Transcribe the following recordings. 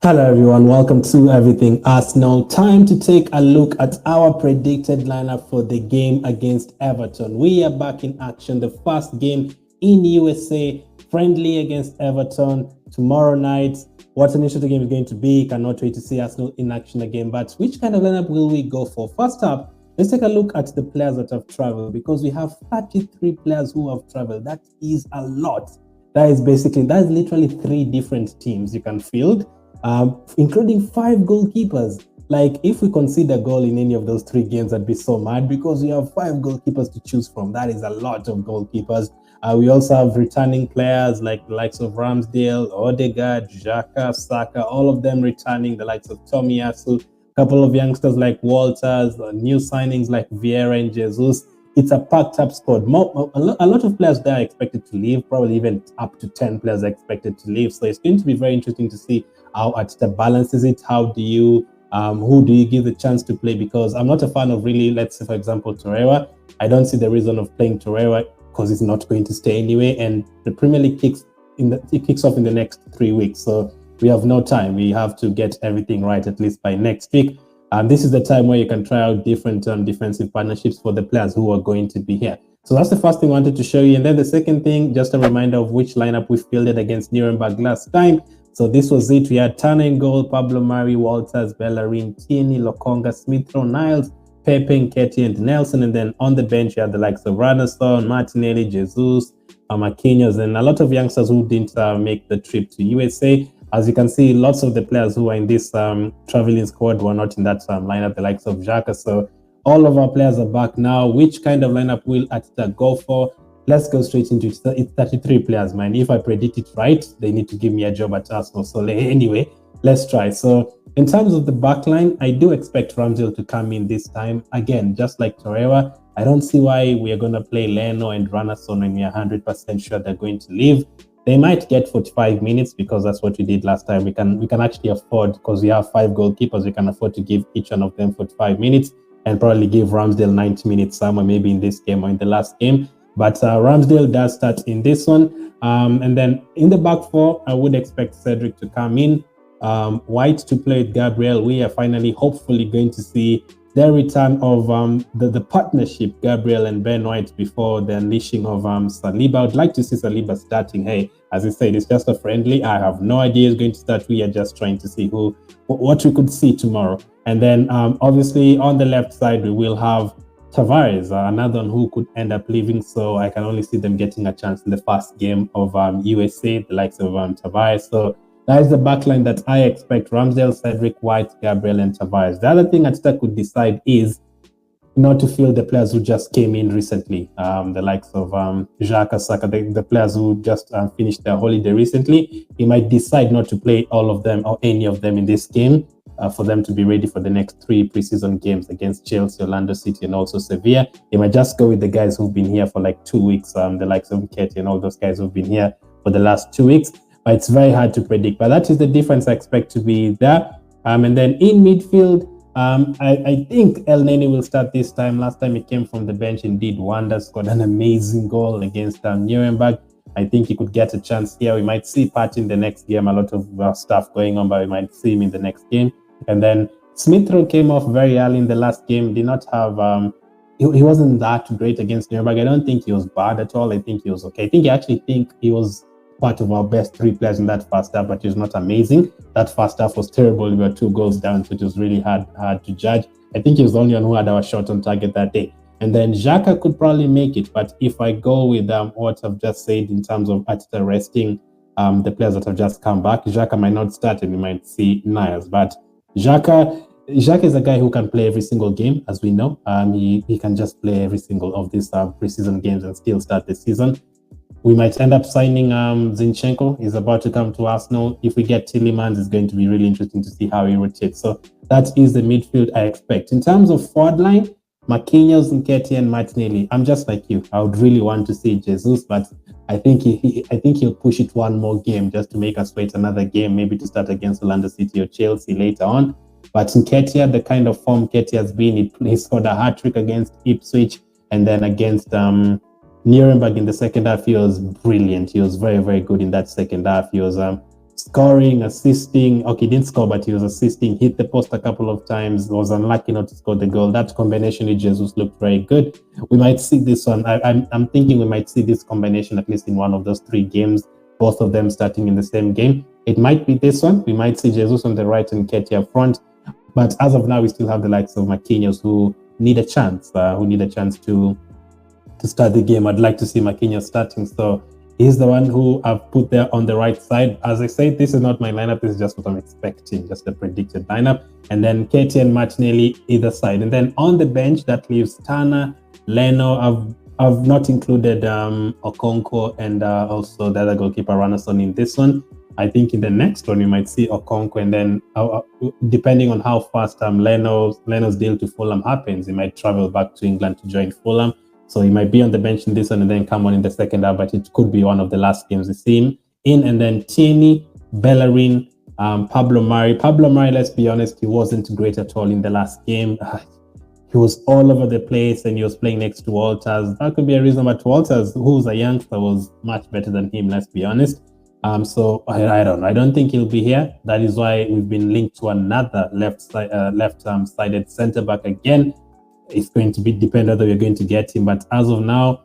Hello everyone, welcome to Everything Arsenal. Time to take a look at our predicted lineup for the game against Everton. We are back in action, the first game in USA, friendly against Everton tomorrow night. What an interesting game is going to be. Cannot wait to see Arsenal in action again. But which kind of lineup will we go for? First up, let's take a look at the players that have traveled, because we have 33 players who have traveled. That is a lot. That is literally 3 different teams you can field. Including 5 goalkeepers. Like, if we concede a goal in any of those 3 games, I'd be so mad, because we have 5 goalkeepers to choose from. That is a lot of goalkeepers. We also have returning players like the likes of Ramsdale, Odegaard, Xhaka, Saka, all of them returning, the likes of Tomiyasu, a couple of youngsters like Walters, new signings like Vieira and Jesus. It's a packed up squad. A lot of players there are expected to leave, probably even up to 10 players are expected to leave. So it's going to be very interesting to see how Arteta balances it. How do you, who do you give the chance to play? Because I'm not a fan of, really, let's say, for example, Torreira. I don't see the reason of playing Torreira, because he's not going to stay anyway. And the Premier League kicks off in the next 3 weeks. So we have no time. We have to get everything right, at least by next week. This is the time where you can try out different defensive partnerships for the players who are going to be here. So that's the first thing I wanted to show you. And then the second thing, just a reminder of which lineup we fielded against Nuremberg last time. So this was it. We had Turner in goal, Pablo Mari, Walters, Bellerin, Tierney, Lokonga, Smith-Rowe, Niles, Pepe, Nketiah, and Nelson. And then on the bench, you had the likes of Radisson, Martinelli, Jesus, Marquinhos, and a lot of youngsters who didn't make the trip to USA. As you can see, lots of the players who are in this traveling squad were not in that lineup, the likes of Xhaka. So all of our players are back now. Which kind of lineup will Arteta go for? Let's go straight into it. It's 33 players, man. If I predict it right, they need to give me a job at Arsenal. So anyway, let's try. So in terms of the back line, I do expect Ramsdale to come in this time. Again, just like Torreira, I don't see why we are going to play Leno and Radisson when we are 100% sure they're going to leave. They might get 45 minutes, because that's what we did last time. We can actually afford, because we have 5 goalkeepers, we can afford to give each one of them 45 minutes and probably give Ramsdale 90 minutes somewhere, maybe in this game or in the last game. But Ramsdale does start in this one. And then in the back 4, I would expect Cedric to come in. White to play with Gabriel. We are finally, hopefully, going to see the return of the partnership, Gabriel and Ben White, before the unleashing of Saliba. I would like to see Saliba starting. Hey, as I said, it's just a friendly. I have no idea who's going to start. We are just trying to see what we could see tomorrow. And then obviously on the left side, we will have Tavares, another one who could end up leaving. So I can only see them getting a chance in the first game of USA, the likes of Tavares. So that is the backline that I expect: Ramsdale, Cedric, White, Gabriel, and Tavares. The other thing Arteta could decide is not to field the players who just came in recently, the likes of Xhaka, Saka, the players who just finished their holiday recently. He might decide not to play all of them or any of them in this game, for them to be ready for the next 3 preseason games against Chelsea, Orlando City, and also Sevilla. He might just go with the guys who've been here for like 2 weeks, the likes of Nketiah and all those guys who've been here for the last 2 weeks. But it's very hard to predict. But that is the difference I expect to be there. And then in midfield, I think El Neni will start this time. Last time he came from the bench and did wonders, got an amazing goal against Nuremberg. I think he could get a chance here. We might see Pat in the next game. A lot of stuff going on, but we might see him in the next game. And then Smith-Rowe came off very early in the last game. Did not have, he wasn't that great against Nuremberg. I don't think he was bad at all. I think he was okay. I think he was part of our best 3 players in that first half, but he was not amazing. That first half was terrible. We were 2 goals down, so it was really hard to judge. I think he was the only one who had our shot on target that day. And then Xhaka could probably make it. But if I go with what I've just said in terms of Arteta resting the players that have just come back, Xhaka might not start and we might see Niles. But Xhaka is a guy who can play every single game, as we know. He can just play every single of these preseason games and still start the season. We might end up signing Zinchenko. He's about to come to Arsenal. If we get Tielemans, it's going to be really interesting to see how he rotates. So that is the midfield I expect. In terms of forward line, Marquinhos, Nketiah, and Martinelli. I'm just like you. I would really want to see Jesus, but I think he'll push it 1 more game just to make us wait another game, maybe to start against Orlando City or Chelsea later on. But Nketiah, the kind of form Nketiah has been, he scored a hat-trick against Ipswich, and then against Nuremberg in the second half, he was brilliant. He was very, very good in that second half. He was scoring, assisting. Okay, he didn't score, but he was assisting, hit the post a couple of times, was unlucky not to score the goal. That combination with Jesus looked very good. We might see this one. I'm thinking we might see this combination at least in one of those 3 games, both of them starting in the same game. It might be this one. We might see Jesus on the right and Ketia up front. But as of now, we still have the likes of Marquinhos who need a chance, to start the game. I'd like to see Marquinhos starting. So he's the one who I've put there on the right side. As I say, this is not my lineup. This is just what I'm expecting, just a predicted lineup. And then Ketia and Martinelli either side. And then on the bench, that leaves Tana, Leno. I've not included Okonkwo and also the other goalkeeper, Ranason, in this one. I think in the next one, you might see Okonkwo, and then depending on how fast Leno's deal to Fulham happens, he might travel back to England to join Fulham. So he might be on the bench in this one and then come on in the second half, but it could be one of the last games we see him in. And then Tierney, Bellerin, Pablo Mari. Pablo Mari, let's be honest, he wasn't great at all in the last game. He was all over the place and he was playing next to Walters. That could be a reason, but Walters, who's a youngster, was much better than him, let's be honest. So I don't know. I don't think he'll be here. That is why we've been linked to another left-sided centre-back again. It's going to depend whether we're going to get him. But as of now,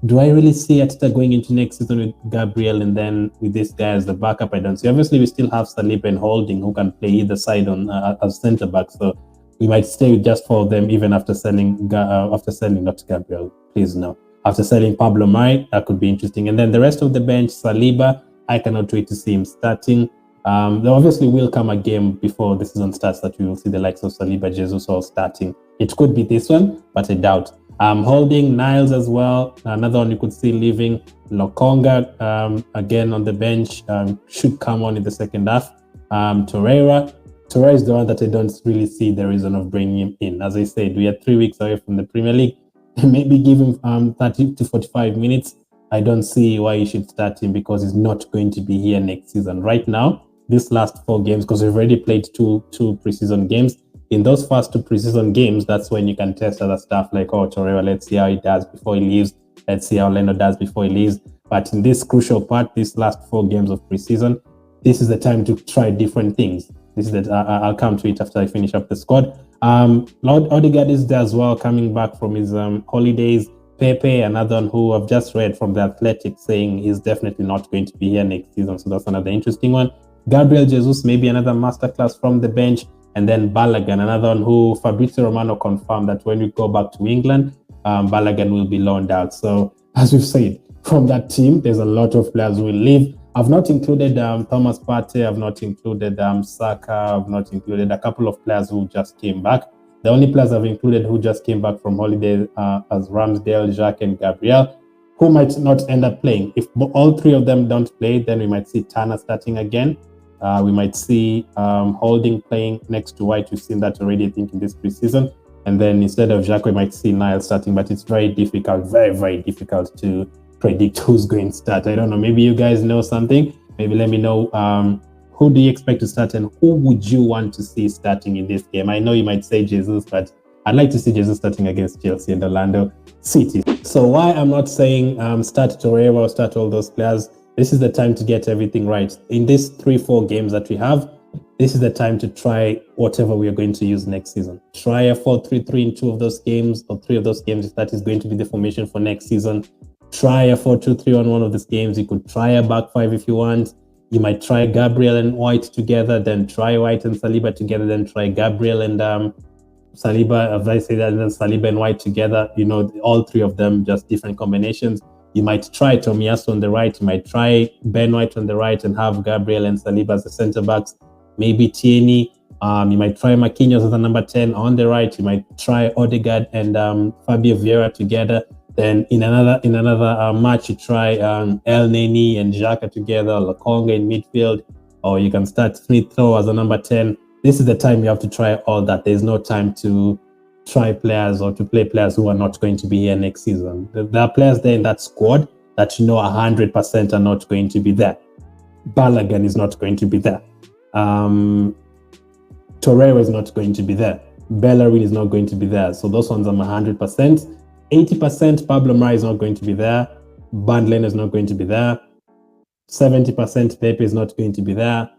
do I really see Arteta going into next season with Gabriel and then with this guy as the backup? I don't see. Obviously, we still have Saliba and Holding who can play either side on as centre-back. So we might stay with just 4 of them even after selling not Gabriel, please no. After selling Pablo Mari, that could be interesting. And then the rest of the bench, Saliba, I cannot wait to see him starting. There obviously will come a game before the season starts that we will see the likes of Saliba, Jesus all starting. It could be this one, but I doubt. Holding Niles as well. Another one you could see leaving. Lokonga, again on the bench, should come on in the second half. Torreira is the one that I don't really see the reason of bringing him in. As I said, we are 3 weeks away from the Premier League. Maybe give him 30 to 45 minutes. I don't see why you should start him because he's not going to be here next season. Right now, this last 4 games, because we've already played two preseason games. In those first 2 preseason games, that's when you can test other stuff like, Torreira, let's see how he does before he leaves. Let's see how Leno does before he leaves. But in this crucial part, these last 4 games of preseason, this is the time to try different things. This is that I'll come to it after I finish up the squad. Lord Odegaard is there as well, coming back from his holidays. Pepe, another one who I've just read from the Athletic saying he's definitely not going to be here next season. So that's another interesting one. Gabriel Jesus, maybe another masterclass from the bench. And then Balogun, another one who Fabrizio Romano confirmed that when we go back to England, Balogun will be loaned out. So as we've said, from that team, there's a lot of players who will leave. I've not included Thomas Partey, I've not included Saka, I've not included a couple of players who just came back. The only players I've included who just came back from holiday as Ramsdale, Jacques, and Gabriel, who might not end up playing. If all 3 of them don't play, then we might see Tana starting again. We might see Holding playing next to White. We've seen that already, I think, in this preseason. And then instead of Jacques, we might see Niles starting, but it's very difficult, very, very difficult to predict who's going to start. I don't know. Maybe you guys know something. Maybe let me know. Who do you expect to start and who would you want to see starting in this game? I know you might say Jesus, but I'd like to see Jesus starting against Chelsea and Orlando City. So why I'm not saying start Torreira or start all those players, this is the time to get everything right. In these 3-4 games that we have, this is the time to try whatever we are going to use next season. Try a 4-3-3 in 2 of those games or 3 of those games if that is going to be the formation for next season. Try a 4-2-3 on one of these games. You could try a back 5 if you want. You might try Gabriel and White together, then try White and Saliba together, then try Gabriel and Saliba, as I say that, and then Saliba and White together. You know, all 3 of them, just different combinations. You might try Tomiyasu on the right. You might try Ben White on the right and have Gabriel and Saliba as the centre-backs. Maybe Tierney. You might try Marquinhos as the number 10 on the right. You might try Odegaard and Fabio Vieira together. Then in another match, you try El Neni and Xhaka together, Lokonga in midfield, or you can start Smith Rowe as a number 10. This is the time you have to try all that. There's no time to try players or to play players who are not going to be here next season. There are players there in that squad that you know 100% are not going to be there. Balogun is not going to be there. Torreira is not going to be there. Bellerin is not going to be there. So those ones are 100%. 80% Pablo Mari is not going to be there. Bandlen is not going to be there. 70% Pepe is not going to be there.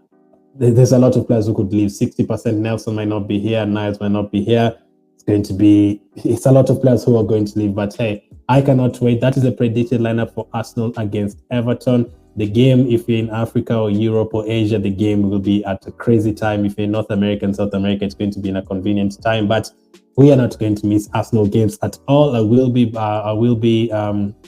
There's a lot of players who could leave. 60% Nelson might not be here. Niles might not be here. It's a lot of players who are going to leave. But hey, I cannot wait. That is a predicted lineup for Arsenal against Everton. The game, if you're in Africa or Europe or Asia, the game will be at a crazy time. If you're in North America and South America, it's going to be in a convenient time. But we are not going to miss Arsenal games at all. I will be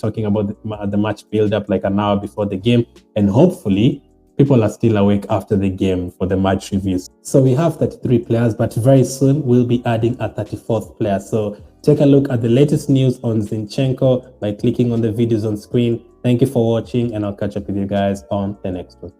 talking about the match build-up like an hour before the game, and hopefully people are still awake after the game for the match reviews. So we have 33 players, but very soon we'll be adding a 34th player. So take a look at the latest news on Zinchenko by clicking on the videos on screen. Thank you for watching, and I'll catch up with you guys on the next one.